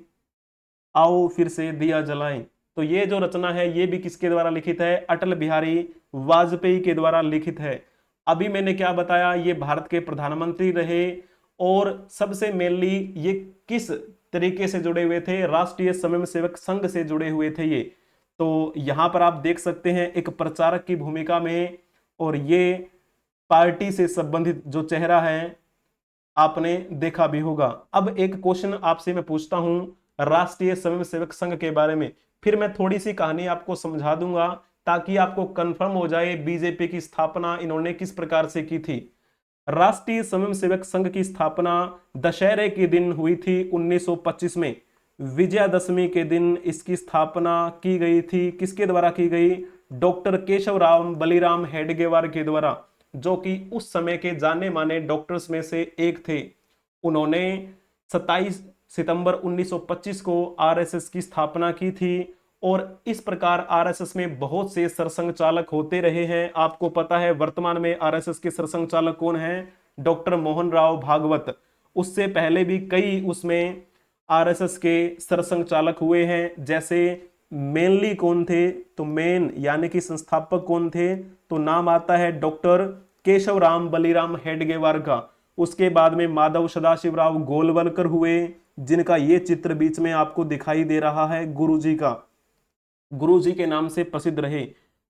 आओ फिर से दिया जलाएं। तो ये जो रचना है ये भी किसके द्वारा लिखित है, अटल बिहारी वाजपेयी के द्वारा लिखित है। अभी मैंने क्या बताया, ये भारत के प्रधानमंत्री रहे और सबसे मेनली ये किस तरीके से जुड़े हुए थे, राष्ट्रीय स्वयंसेवक संघ से जुड़े हुए थे ये। तो यहां पर आप देख सकते हैं एक प्रचारक की भूमिका में, और ये पार्टी से संबंधित जो चेहरा है आपने देखा भी होगा। अब एक क्वेश्चन आपसे मैं पूछता हूं राष्ट्रीय स्वयंसेवक संघ के बारे में, फिर मैं थोड़ी सी कहानी आपको समझा दूंगा ताकि आपको कंफर्म हो जाए बीजेपी की स्थापना इन्होंने किस प्रकार से की थी। राष्ट्रीय स्वयंसेवक संघ की स्थापना दशहरे के दिन हुई थी 1925 में। विजयादशमी के दिन इसकी स्थापना की गई थी। किसके द्वारा की गई, डॉक्टर केशवराव बलिराम हेडगेवार के द्वारा, जो कि उस समय के जाने माने डॉक्टर्स में से एक थे। उन्होंने 27 सितंबर 1925 को आरएसएस की स्थापना की थी और इस प्रकार आरएसएस में बहुत से सरसंघ चालक होते रहे हैं। आपको पता है वर्तमान में आरएसएस के सरसंघ चालक कौन हैं, डॉक्टर मोहन राव भागवत। उससे पहले भी कई उसमें आरएसएस के सरसंघ चालक हुए हैं। जैसे मेनली कौन थे, तो मेन यानी कि संस्थापक कौन थे, तो नाम आता है डॉक्टर केशवराम बलिराम हेडगेवार का। उसके बाद में माधव सदाशिवराव गोलवलकर हुए, जिनका ये चित्र बीच में आपको दिखाई दे रहा है गुरुजी का, गुरुजी के नाम से प्रसिद्ध रहे।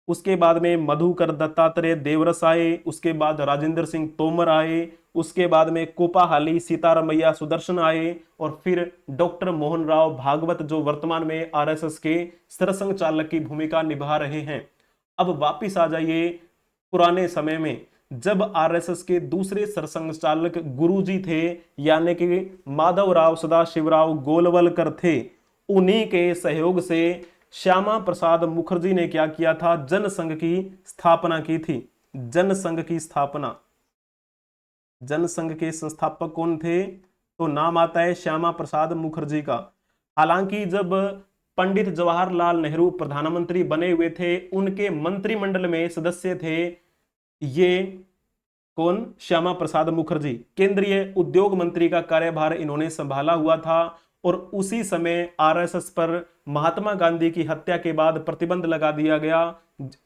उसके बाद में मधुकर दत्तात्रेय देवरस आए, उसके बाद राजेंद्र सिंह तोमर आए, उसके बाद में कोपाहाली सीतारामैया सुदर्शन आए, और फिर डॉक्टर मोहन राव भागवत जो वर्तमान में आरएसएस के सरसंघ चालक की भूमिका निभा रहे हैं। अब वापिस आ जाइए पुराने समय में, जब आरएसएस के दूसरे सरसंघ चालक गुरुजी थे यानी कि माधवराव सदाशिवराव गोलवलकर थे। उन्हीं के सहयोग से श्यामा प्रसाद मुखर्जी ने क्या किया था, जनसंघ की स्थापना की थी। जनसंघ की स्थापना, जनसंघ के संस्थापक कौन थे, तो नाम आता है श्यामा प्रसाद मुखर्जी का। हालांकि जब पंडित जवाहरलाल नेहरू प्रधानमंत्री बने हुए थे, उनके मंत्रिमंडल में सदस्य थे ये कौन, श्यामा प्रसाद मुखर्जी। केंद्रीय उद्योग मंत्री का कार्यभार इन्होंने संभाला हुआ था और उसी समय आरएसएस पर महात्मा गांधी की हत्या के बाद प्रतिबंध लगा दिया गया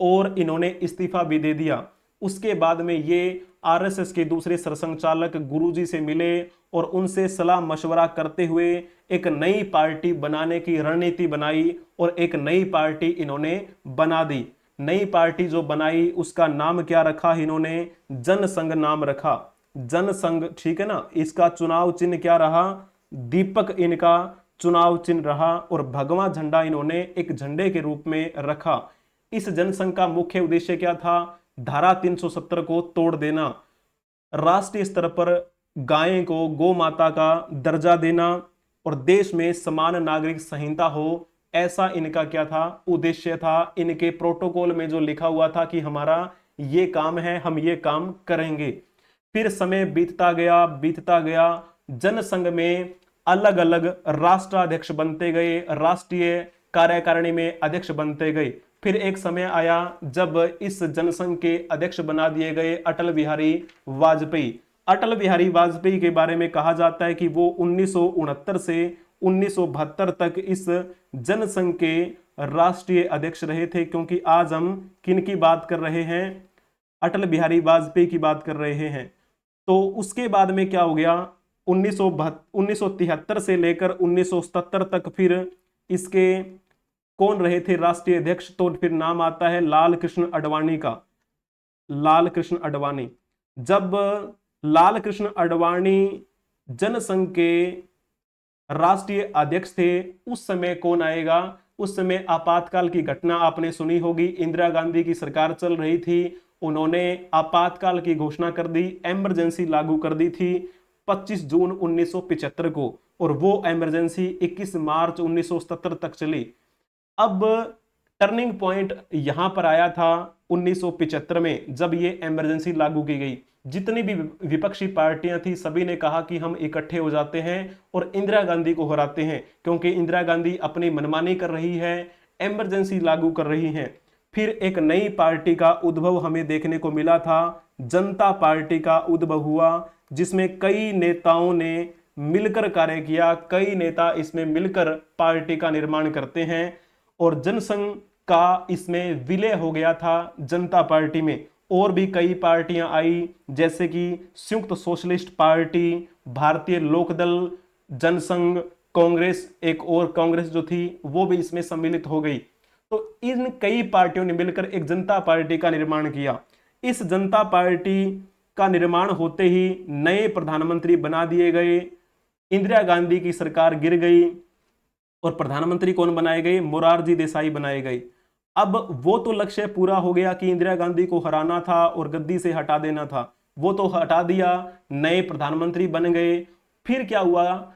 और इन्होंने इस्तीफा भी दे दिया। उसके बाद में ये आरएसएस के दूसरे सरसंघ चालक गुरुजी से मिले और उनसे सलाह मशवरा करते हुए एक नई पार्टी बनाने की रणनीति बनाई और एक नई पार्टी इन्होंने बना दी। नई पार्टी जो बनाई उसका नाम क्या रखा इन्होंने, जनसंघ नाम रखा, जनसंघ, ठीक है ना। इसका चुनाव चिन्ह क्या रहा, दीपक इनका चुनाव चिन्ह रहा और भगवा झंडा इन्होंने एक झंडे के रूप में रखा। इस जनसंघ का मुख्य उद्देश्य क्या था, धारा 370 को तोड़ देना, राष्ट्रीय स्तर पर गाय को गौ माता का दर्जा देना और देश में समान नागरिक संहिता हो, ऐसा इनका क्या था, उद्देश्य था। इनके प्रोटोकॉल में जो लिखा हुआ था कि हमारा ये काम है, हम ये काम करेंगे। फिर समय बीतता गया, जनसंघ में अलग अलग राष्ट्राध्यक्ष बनते गए, राष्ट्रीय कार्यकारिणी में अध्यक्ष बनते गए। फिर एक समय आया जब इस जनसंघ के अध्यक्ष बना दिए गए अटल बिहारी वाजपेयी। अटल बिहारी वाजपेयी के बारे में कहा जाता है कि वो 1969 से 1972 तक इस जनसंघ के राष्ट्रीय अध्यक्ष रहे थे। क्योंकि आज हम किन की बात कर रहे हैं, अटल बिहारी वाजपेयी की बात कर रहे हैं। तो उसके बाद में क्या हो गया, 1973 से लेकर 1977 तक फिर इसके कौन रहे थे राष्ट्रीय अध्यक्ष, तो फिर नाम आता है लाल कृष्ण आडवाणी का। लाल कृष्ण आडवाणी। जब लाल कृष्ण आडवाणी जनसंघ के राष्ट्रीय अध्यक्ष थे, उस समय कौन आएगा, उस समय आपातकाल की घटना आपने सुनी होगी। इंदिरा गांधी की सरकार चल रही थी, उन्होंने आपातकाल की घोषणा कर दी, इमरजेंसी लागू कर दी थी 25 जून 1975 को, और वो इमरजेंसी 21 मार्च 1977 तक चली। अब टर्निंग पॉइंट यहां पर आया था 1975 में, जब ये इमरजेंसी लागू की गई। जितनी भी विपक्षी पार्टियां थी सभी ने कहा कि हम इकट्ठे हो जाते हैं और इंदिरा गांधी को हराते हैं, क्योंकि इंदिरा गांधी अपनी मनमानी कर रही है, इमरजेंसी लागू कर रही है। फिर एक नई पार्टी का उद्भव हमें देखने को मिला था, जनता पार्टी का उद्भव हुआ, जिसमें कई नेताओं ने मिलकर कार्य किया। कई नेता इसमें मिलकर पार्टी का निर्माण करते हैं और जनसंघ का इसमें विलय हो गया था जनता पार्टी में। और भी कई पार्टियां आई, जैसे कि संयुक्त सोशलिस्ट पार्टी, भारतीय लोकदल, जनसंघ, कांग्रेस, एक और कांग्रेस जो थी वो भी इसमें सम्मिलित हो गई। तो इन कई पार्टियों ने मिलकर एक जनता पार्टी का निर्माण किया। इस जनता पार्टी का निर्माण होते ही नए प्रधानमंत्री बना दिए गए, इंदिरा गांधी की सरकार गिर गई और प्रधानमंत्री कौन बनाए गए, मोरारजी देसाई बनाए गए। अब वो तो लक्ष्य पूरा हो गया कि इंदिरा गांधी को हराना था और गद्दी से हटा देना था, वो तो हटा दिया, नए प्रधानमंत्री बन गए। फिर क्या हुआ,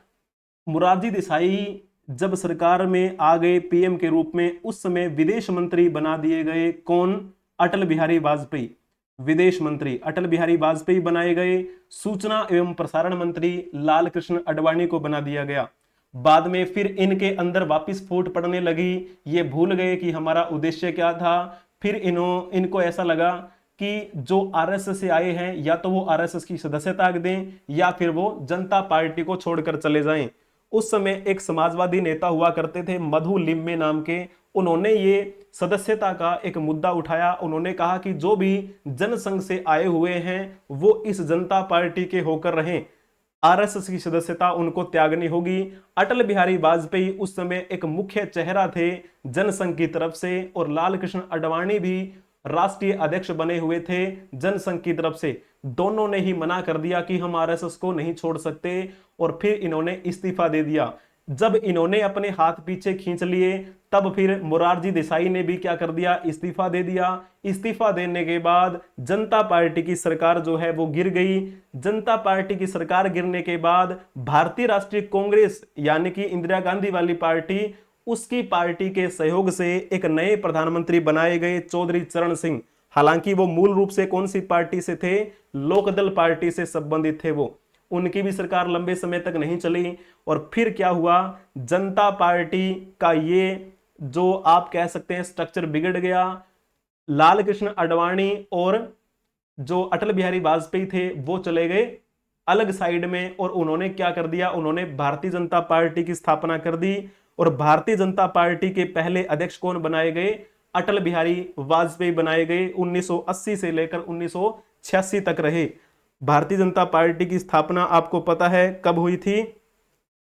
मोरारजी देसाई जब सरकार में आ गए पीएम के रूप में, उस समय विदेश मंत्री बना दिए गए कौन, अटल बिहारी वाजपेयी। विदेश मंत्री अटल बिहारी वाजपेयी बनाए गए। सूचना एवं प्रसारण मंत्री लाल कृष्ण आडवाणी को बना दिया गया। बाद में फिर इनके अंदर वापस फूट पड़ने लगी, ये भूल गए कि हमारा उद्देश्य क्या था। फिर इनको ऐसा लगा कि जो आरएसएस से आए हैं या तो वो आरएसएस की सदस्यता दें या फिर वो जनता पार्टी को छोड़कर चले जाएं। उस समय एक समाजवादी नेता हुआ करते थे मधु लिम्बे नाम के, उन्होंने ये सदस्यता का एक मुद्दा उठाया। उन्होंने कहा कि जो भी जनसंघ से आए हुए हैं वो इस जनता पार्टी के होकर रहें, आरएसएस की सदस्यता उनको त्यागनी होगी। अटल बिहारी वाजपेयी उस समय एक मुख्य चेहरा थे जनसंघ की तरफ से, और लाल कृष्ण आडवाणी भी राष्ट्रीय अध्यक्ष बने हुए थे जनसंघ की तरफ से। दोनों ने ही मना कर दिया कि हम आरएसएस को नहीं छोड़ सकते, और फिर इन्होंने इस्तीफा दे दिया। जब इन्होंने अपने हाथ पीछे खींच लिए, तब फिर मोरारजी देसाई ने भी क्या कर दिया, इस्तीफा दे दिया। इस्तीफा देने के बाद जनता पार्टी की सरकार जो है वो गिर गई। जनता पार्टी की सरकार गिरने के बाद भारतीय राष्ट्रीय कांग्रेस यानी कि इंदिरा गांधी वाली पार्टी, उसकी पार्टी के सहयोग से एक नए प्रधानमंत्री बनाए गए चौधरी चरण सिंह। हालांकि वो मूल रूप से कौन सी पार्टी से थे, लोकदल पार्टी से संबंधित थे वो। उनकी भी सरकार लंबे समय तक नहीं चली। और फिर क्या हुआ, जनता पार्टी का ये जो आप कह सकते हैं स्ट्रक्चर बिगड़ गया। लाल कृष्ण आडवाणी और जो अटल बिहारी वाजपेयी थे वो चले गए अलग साइड में, और उन्होंने क्या कर दिया, उन्होंने भारतीय जनता पार्टी की स्थापना कर दी। और भारतीय जनता पार्टी के पहले अध्यक्ष कौन बनाए गए, अटल बिहारी वाजपेयी बनाए गए। 1980 से लेकर 1986 तक रहे। भारतीय जनता पार्टी की स्थापना आपको पता है कब हुई थी,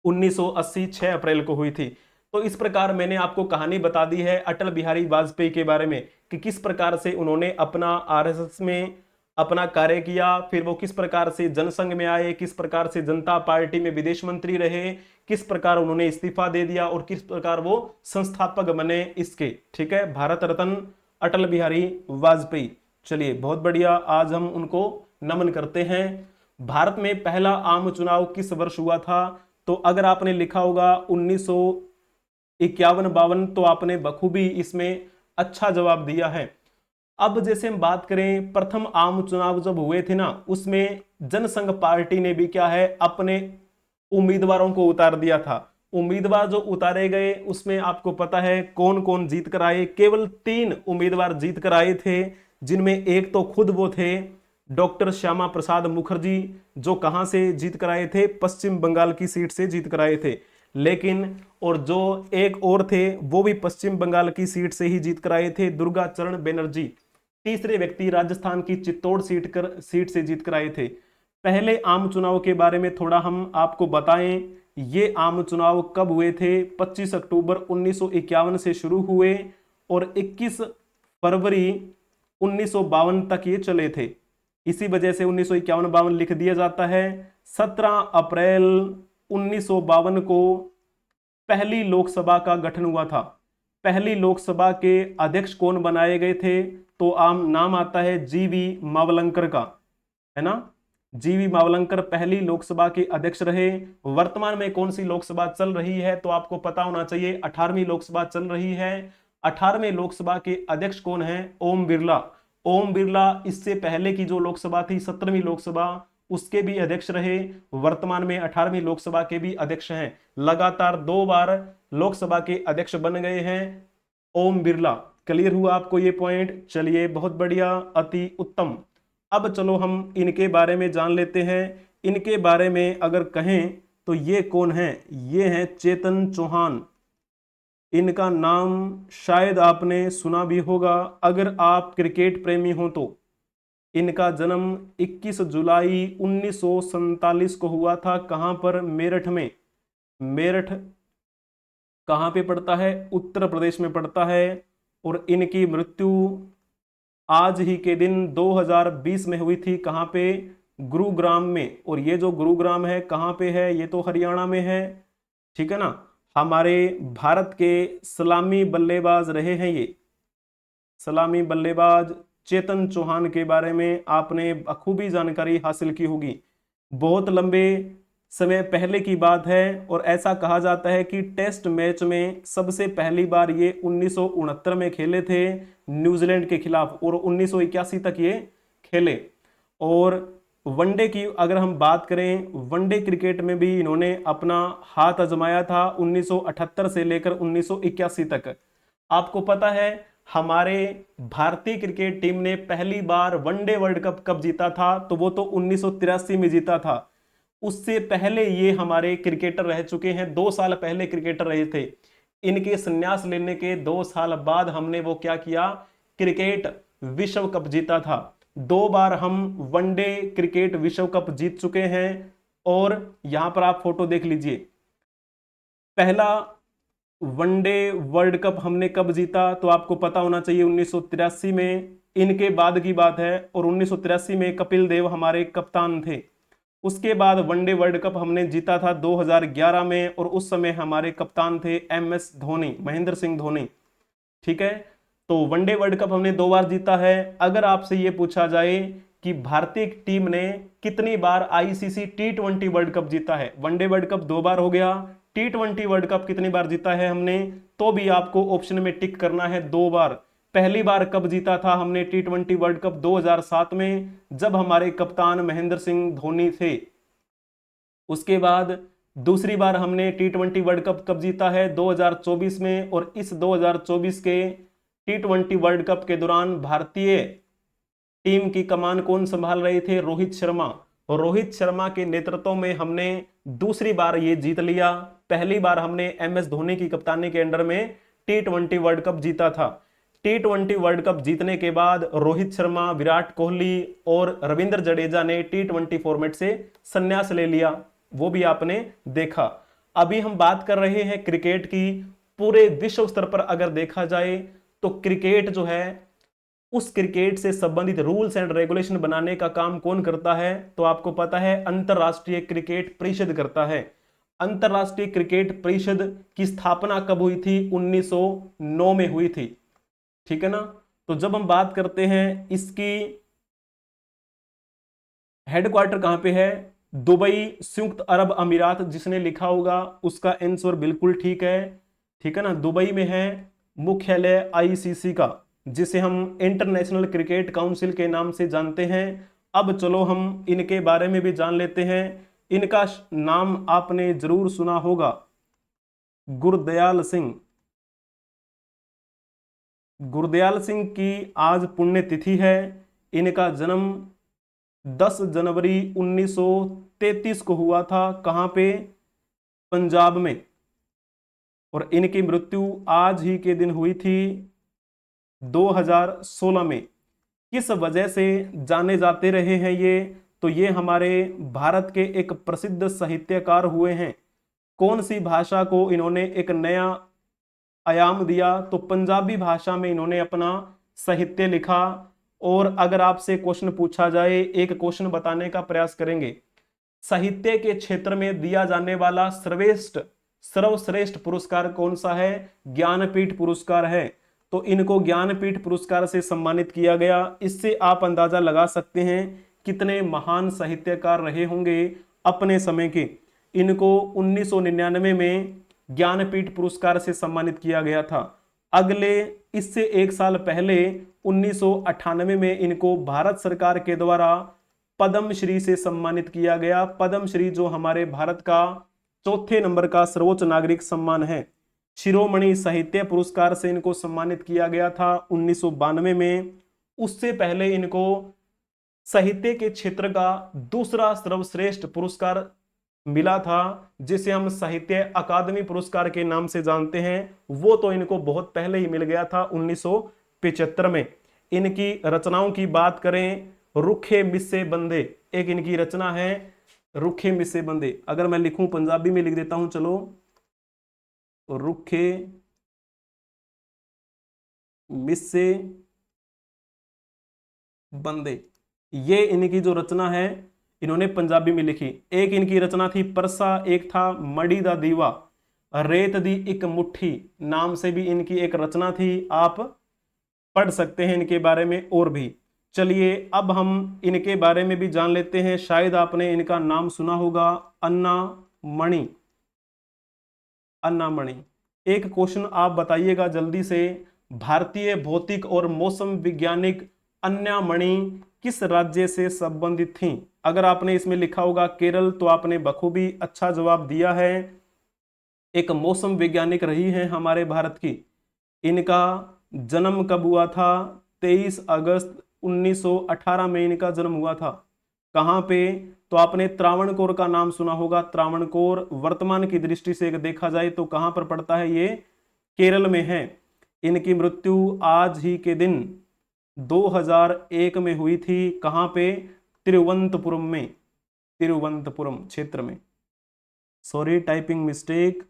1980 6 अप्रैल को हुई थी। तो इस प्रकार मैंने आपको कहानी बता दी है अटल बिहारी वाजपेयी के बारे में कि किस प्रकार से उन्होंने अपना आरएसएस में अपना कार्य किया, फिर वो किस प्रकार से जनसंघ में आए, किस प्रकार से जनता पार्टी में विदेश मंत्री रहे, किस प्रकार उन्होंने इस्तीफा दे दिया और किस प्रकार वो संस्थापक बने इसके। ठीक है, भारत रत्न अटल बिहारी वाजपेयी। चलिए बहुत बढ़िया, आज हम उनको नमन करते हैं। भारत में पहला आम चुनाव किस वर्ष हुआ था, तो अगर आपने लिखा होगा 1951-52 तो आपने बखूबी इसमें अच्छा जवाब दिया है। अब जैसे हम बात करें प्रथम आम चुनाव जब हुए थे ना, उसमें जनसंघ पार्टी ने भी क्या है अपने उम्मीदवारों को उतार दिया था। उम्मीदवार जो उतारे गए उसमें आपको पता है कौन कौन जीत कर आए। केवल 3 उम्मीदवार जीत कर आए थे, जिनमें एक तो खुद वो थे डॉक्टर श्यामा प्रसाद मुखर्जी, जो कहां से जीत कर आए थे, पश्चिम बंगाल की सीट से जीत कर आए थे। लेकिन और जो एक और थे वो भी पश्चिम बंगाल की सीट से ही जीत कर आए थे, दुर्गा चरण बनर्जी। तीसरे व्यक्ति राजस्थान की चित्तौड़ सीट से जीत कर आए थे। पहले आम चुनाव के बारे में थोड़ा हम आपको बताएं। ये आम चुनाव कब हुए थे? 25 अक्टूबर 1951 से शुरू हुए और 21 फरवरी 1952 तक ये चले थे। इसी वजह से 1951-52 लिख दिया जाता है। 17 अप्रैल 1952 को पहली लोकसभा का गठन हुआ था। पहली लोकसभा के अध्यक्ष कौन बनाए गए थे? तो आम नाम आता है जीवी मावलंकर का, है ना। जीवी मावलंकर पहली लोकसभा के अध्यक्ष रहे। वर्तमान में कौन सी लोकसभा चल रही है? तो आपको पता होना चाहिए 18वीं लोकसभा चल रही है। 18वें लोकसभा के अध्यक्ष कौन है? ओम बिरला। ओम बिरला इससे पहले की जो लोकसभा थी 17वीं लोकसभा, उसके भी अध्यक्ष रहे। वर्तमान में 18वीं लोकसभा के भी अध्यक्ष हैं। लगातार 2 बार लोकसभा के अध्यक्ष बन गए हैं ओम बिरला। क्लियर हुआ आपको ये पॉइंट? चलिए, बहुत बढ़िया, अति उत्तम। अब चलो हम इनके बारे में जान लेते हैं। इनके बारे में अगर कहें तो ये कौन है? ये हैं चेतन चौहान। इनका नाम शायद आपने सुना भी होगा अगर आप क्रिकेट प्रेमी हो तो। इनका जन्म 21 जुलाई 1947 को हुआ था। कहां पर? मेरठ में। मेरठ कहां पे पड़ता है? उत्तर प्रदेश में पड़ता है। और इनकी मृत्यु आज ही के दिन 2020 में हुई थी। कहां पे? गुरुग्राम में। और ये जो गुरुग्राम है कहां पे है? ये तो हरियाणा में है, ठीक है ना। हमारे भारत के सलामी बल्लेबाज रहे हैं ये। सलामी बल्लेबाज चेतन चौहान के बारे में आपने बखूबी जानकारी हासिल की होगी। बहुत लंबे समय पहले की बात है और ऐसा कहा जाता है कि टेस्ट मैच में सबसे पहली बार ये 1969 में खेले थे न्यूजीलैंड के खिलाफ और 1981 तक ये खेले। और वनडे की अगर हम बात करें, वनडे क्रिकेट में भी इन्होंने अपना हाथ आजमाया था 1978 से लेकर 1981 तक। आपको पता है हमारे भारतीय क्रिकेट टीम ने पहली बार वनडे वर्ल्ड कप कब जीता था? तो वो तो 1983 में जीता था। उससे पहले ये हमारे क्रिकेटर रह चुके हैं, 2 साल पहले क्रिकेटर रहे थे। इनके संन्यास लेने के 2 साल बाद हमने वो क्या किया? क्रिकेट विश्व कप जीता था। 2 बार हम वनडे क्रिकेट विश्व कप जीत चुके हैं। और यहां पर आप फोटो देख लीजिए। पहला वनडे वर्ल्ड कप हमने कब जीता? तो आपको पता होना चाहिए 1983 में। इनके बाद की बात है और 1983 में कपिल देव हमारे कप्तान थे। उसके बाद वनडे वर्ल्ड कप हमने जीता था 2011 में और उस समय हमारे कप्तान थे MS धोनी, महेंद्र सिंह धोनी, ठीक है। तो वनडे वर्ल्ड कप हमने 2 बार जीता है। अगर आपसे यह पूछा जाए कि भारतीय टीम ने कितनी बार ICC T20 वर्ल्ड कप जीता है? वनडे वर्ल्ड कप 2 बार हो गया। T20 वर्ल्ड कप कितनी बार जीता है हमने? तो भी आपको ऑप्शन में टिक करना है 2 बार। पहली बार कब जीता था हमने T20 वर्ल्ड कप? 2007 में, जब हमारे कप्तान महेंद्र सिंह धोनी थे। उसके बाद दूसरी बार हमने T20 वर्ल्ड कप कब जीता है? 2024 में। और इस 2024 के T20 वर्ल्ड कप के दौरान भारतीय टीम की कमान कौन संभाल रहे थे? रोहित शर्मा। और रोहित शर्मा के नेतृत्व में हमने दूसरी बार ये जीत लिया। पहली बार हमने MS धोनी की कप्तानी के अंडर में T20 वर्ल्ड कप जीता था। T20 वर्ल्ड कप जीतने के बाद रोहित शर्मा, विराट कोहली और रविंद्र जडेजा ने T20 फॉर्मेट से संन्यास ले लिया, वो भी आपने देखा। अभी हम बात कर रहे हैं क्रिकेट की। पूरे विश्व स्तर पर अगर देखा जाए तो क्रिकेट जो है, उस क्रिकेट से संबंधित रूल्स एंड रेगुलेशन बनाने का काम कौन करता है? तो आपको पता है अंतरराष्ट्रीय क्रिकेट परिषद करता है। अंतरराष्ट्रीय क्रिकेट परिषद की स्थापना कब हुई थी? 1909 में हुई थी, ठीक है ना। तो जब हम बात करते हैं इसकी हेडक्वार्टर कहां पे है? दुबई, संयुक्त अरब अमीरात। जिसने लिखा होगा उसका आंसर बिल्कुल ठीक है ना। दुबई में है मुख्यालय ICC का, जिसे हम इंटरनेशनल क्रिकेट काउंसिल के नाम से जानते हैं। अब चलो हम इनके बारे में भी जान लेते हैं। इनका नाम आपने जरूर सुना होगा, गुरदयाल सिंह। गुरदयाल सिंह की आज पुण्यतिथि है। इनका जन्म 10 जनवरी 1933 को हुआ था। कहां पे? पंजाब में। और इनकी मृत्यु आज ही के दिन हुई थी 2016 में। किस वजह से जाने जाते रहे हैं ये? तो ये हमारे भारत के एक प्रसिद्ध साहित्यकार हुए हैं। कौन सी भाषा को इन्होंने एक नया आयाम दिया? तो पंजाबी भाषा में इन्होंने अपना साहित्य लिखा। और अगर आपसे क्वेश्चन पूछा जाए, एक क्वेश्चन बताने का प्रयास करेंगे, साहित्य के क्षेत्र में दिया जाने वाला सर्वश्रेष्ठ पुरस्कार कौन सा है? ज्ञानपीठ पुरस्कार है। तो इनको ज्ञानपीठ पुरस्कार से सम्मानित किया गया। इससे आप अंदाजा लगा सकते हैं कितने महान साहित्यकार रहे होंगे अपने समय के। इनको 1999 में ज्ञानपीठ पुरस्कार से सम्मानित किया गया था। अगले इससे एक साल पहले 1998 में इनको भारत सरकार के द्वारा पद्मश्री से सम्मानित किया गया। पद्मश्री जो हमारे भारत का चौथे नंबर का सर्वोच्च नागरिक सम्मान है। शिरोमणि साहित्य पुरस्कार से इनको सम्मानित किया गया था 1992 में। उससे पहले इनको साहित्य के क्षेत्र का दूसरा सर्वश्रेष्ठ पुरस्कार मिला था, जिसे हम साहित्य अकादमी पुरस्कार के नाम से जानते हैं। वो तो इनको बहुत पहले ही मिल गया था 1975 में। इनकी रचनाओं की बात करें, रुखे मिस्से बंदे एक इनकी रचना है, रुखे मिस्से बंदे। अगर मैं लिखूं पंजाबी में लिख देता हूं, चलो, रुखे मिस्से बंदे, ये इनकी जो रचना है इन्होंने पंजाबी में लिखी। एक इनकी रचना थी परसा, एक था मड़ी दा दीवा, रेत दी एक मुट्ठी नाम से भी इनकी एक रचना थी। आप पढ़ सकते हैं इनके बारे में और भी। चलिए अब हम इनके बारे में भी जान लेते हैं। शायद आपने इनका नाम सुना होगा, अन्ना मणि। अन्ना मणि। एक क्वेश्चन आप बताइएगा जल्दी से, भारतीय भौतिक और मौसम वैज्ञानिक अन्ना मणि किस राज्य से संबंधित थी? अगर आपने इसमें लिखा होगा केरल, तो आपने बखूबी अच्छा जवाब दिया है। एक मौसम वैज्ञानिक रही है हमारे भारत की। इनका जन्म कब हुआ था? 23 अगस्त 1918 में इनका जन्म हुआ था। कहां पे? तो आपने त्रावणकोर का नाम सुना होगा। त्रावणकोर वर्तमान की दृष्टि से देखा जाए तो कहां पर पड़ता है? ये केरल में है। इनकी मृत्यु आज ही के दिन 2001 में हुई थी। कहां पे? तिरुवनंतपुरम में, तिरुवनंतपुरम क्षेत्र में। Sorry, typing mistake.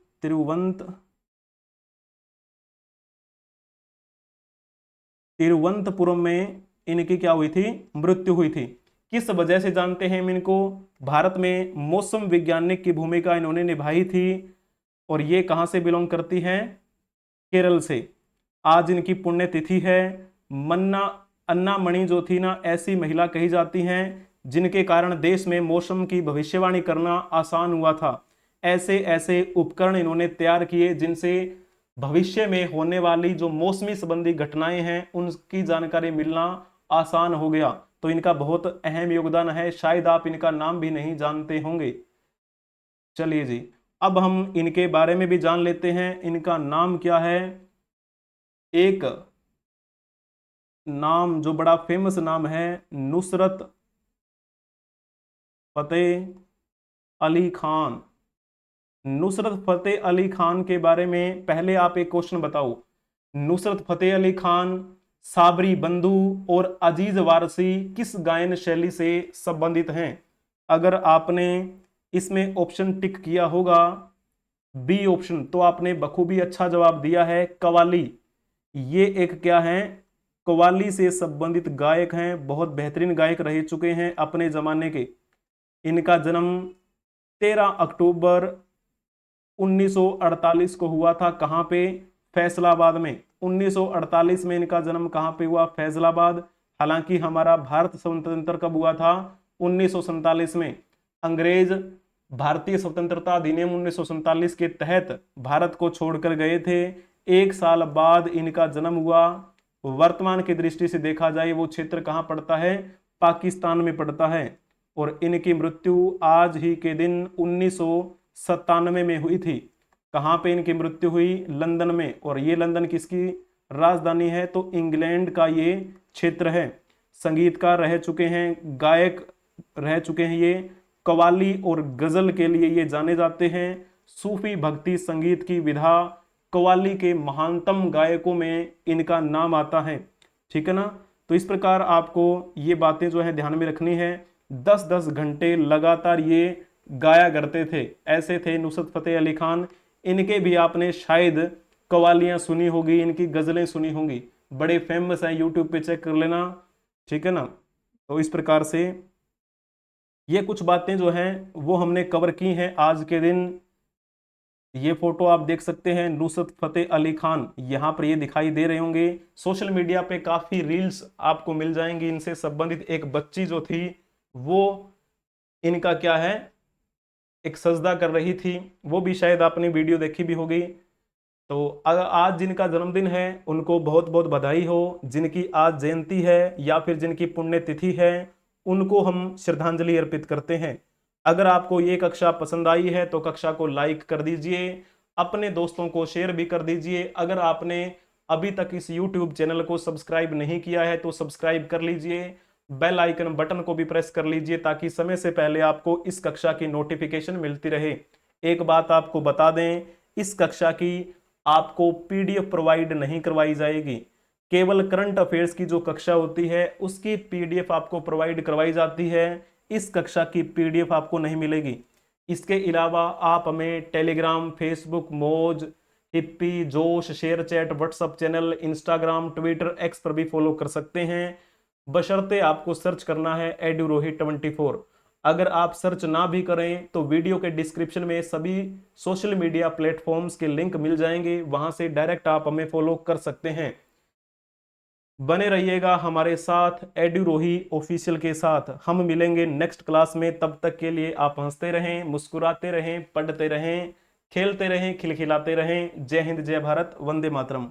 तिरुवनंतपुरम में इनकी क्या हुई थी? मृत्यु हुई थी। किस वजह से जानते हैं हम इनको? भारत में मौसम वैज्ञानिक की भूमिका इन्होंने निभाई थी। और ये कहां से बिलोंग करती हैं? केरल से। आज इनकी पुण्यतिथि है। अन्ना मणि जो थी ना, ऐसी महिला कही जाती हैं जिनके कारण देश में मौसम की भविष्यवाणी करना आसान हुआ था। ऐसे ऐसे उपकरण इन्होंने तैयार किए जिनसे भविष्य में होने वाली जो मौसमी संबंधी घटनाएं हैं उनकी जानकारी मिलना आसान हो गया। तो इनका बहुत अहम योगदान है। शायद आप इनका नाम भी नहीं जानते होंगे। चलिए जी, अब हम इनके बारे में भी जान लेते हैं। इनका नाम क्या है? एक नाम जो बड़ा फेमस नाम है, नुसरत फतेह अली खान। नुसरत फतेह अली खान के बारे में पहले आप एक क्वेश्चन बताओ। नुसरत फतेह अली खान साबरी बंधु और अजीज वारसी किस गायन शैली से संबंधित हैं? अगर आपने इसमें ऑप्शन टिक किया होगा बी ऑप्शन, तो आपने बखूबी अच्छा जवाब दिया है, कवाली। ये एक क्या है? कव्वाली से संबंधित गायक हैं। बहुत बेहतरीन गायक रह चुके हैं अपने जमाने के। इनका जन्म 13 अक्टूबर 1948 को हुआ था। कहां पे? फैसलाबाद में। 1948 में इनका जन्म कहां पे हुआ? फैसलाबाद। हालांकि हमारा भारत स्वतंत्र कब हुआ था? 1947 में। अंग्रेज भारतीय स्वतंत्रता अधिनियम 1947 के तहत भारत को छोड़कर गए थे। एक साल बाद इनका जन्म हुआ। वर्तमान की दृष्टि से देखा जाए वो क्षेत्र कहां पड़ता है? पाकिस्तान में पड़ता है। और इनकी मृत्यु आज ही के दिन 1997 में हुई थी। कहाँ पे इनकी मृत्यु हुई? लंदन में। और ये लंदन किसकी राजधानी है? तो इंग्लैंड का ये क्षेत्र है। संगीतकार रह चुके हैं, गायक रह चुके हैं ये, कव्वाली और गजल के लिए ये जाने जाते हैं। सूफी भक्ति संगीत की विधा कव्वाली के महानतम गायकों में इनका नाम आता है। ठीक है ना? तो इस प्रकार आपको ये बातें जो है ध्यान में रखनी है। 10-10 घंटे लगातार ये गाया करते थे। ऐसे थे नुसरत फतेह अली खान। इनके भी आपने शायद कव्वालियां सुनी होगी, इनकी गजलें सुनी होंगी, बड़े फेमस हैं, यूट्यूब पे चेक कर लेना। ठीक है ना? तो इस प्रकार से ये कुछ बातें जो हैं वो हमने कवर की हैं आज के दिन। ये फोटो आप देख सकते हैं, नुसरत फतेह अली खान यहाँ पर ये दिखाई दे रहे होंगे। सोशल मीडिया पे काफी रील्स आपको मिल जाएंगी इनसे संबंधित। एक बच्ची जो थी वो इनका क्या है, एक सजदा कर रही थी, वो भी शायद आपने वीडियो देखी भी होगी। तो अगर आज जिनका जन्मदिन है उनको बहुत बहुत बधाई हो। जिनकी आज जयंती है या फिर जिनकी पुण्यतिथि है उनको हम श्रद्धांजलि अर्पित करते हैं। अगर आपको ये कक्षा पसंद आई है तो कक्षा को लाइक कर दीजिए, अपने दोस्तों को शेयर भी कर दीजिए। अगर आपने अभी तक इस YouTube चैनल को सब्सक्राइब नहीं किया है तो सब्सक्राइब कर लीजिए, बेल आइकन बटन को भी प्रेस कर लीजिए ताकि समय से पहले आपको इस कक्षा की नोटिफिकेशन मिलती रहे। एक बात आपको बता दें, इस कक्षा की आपको PDF प्रोवाइड नहीं करवाई जाएगी। केवल करंट अफेयर्स की जो कक्षा होती है उसकी PDF आपको प्रोवाइड करवाई जाती है। इस कक्षा की PDF आपको नहीं मिलेगी। इसके अलावा आप हमें टेलीग्राम, फेसबुक, मौज, हिप्पी, जोश, share chat, WhatsApp channel, Instagram, Twitter, x पर भी फॉलो कर सकते हैं। बशर्ते आपको सर्च करना है EduRohit24। अगर आप सर्च ना भी करें तो वीडियो के डिस्क्रिप्शन में सभी सोशल मीडिया प्लेटफॉर्म्स के लिंक मिल जाएंगे, वहां से डायरेक्ट आप हमें फॉलो कर सकते हैं। बने रहिएगा हमारे साथ एड्यूरोही ऑफिशियल के साथ। हम मिलेंगे नेक्स्ट क्लास में, तब तक के लिए आप हंसते रहें, मुस्कुराते रहें, पढ़ते रहें, खेलते रहें, खिलखिलाते रहें। जय हिंद, जय भारत, वंदे मातरम।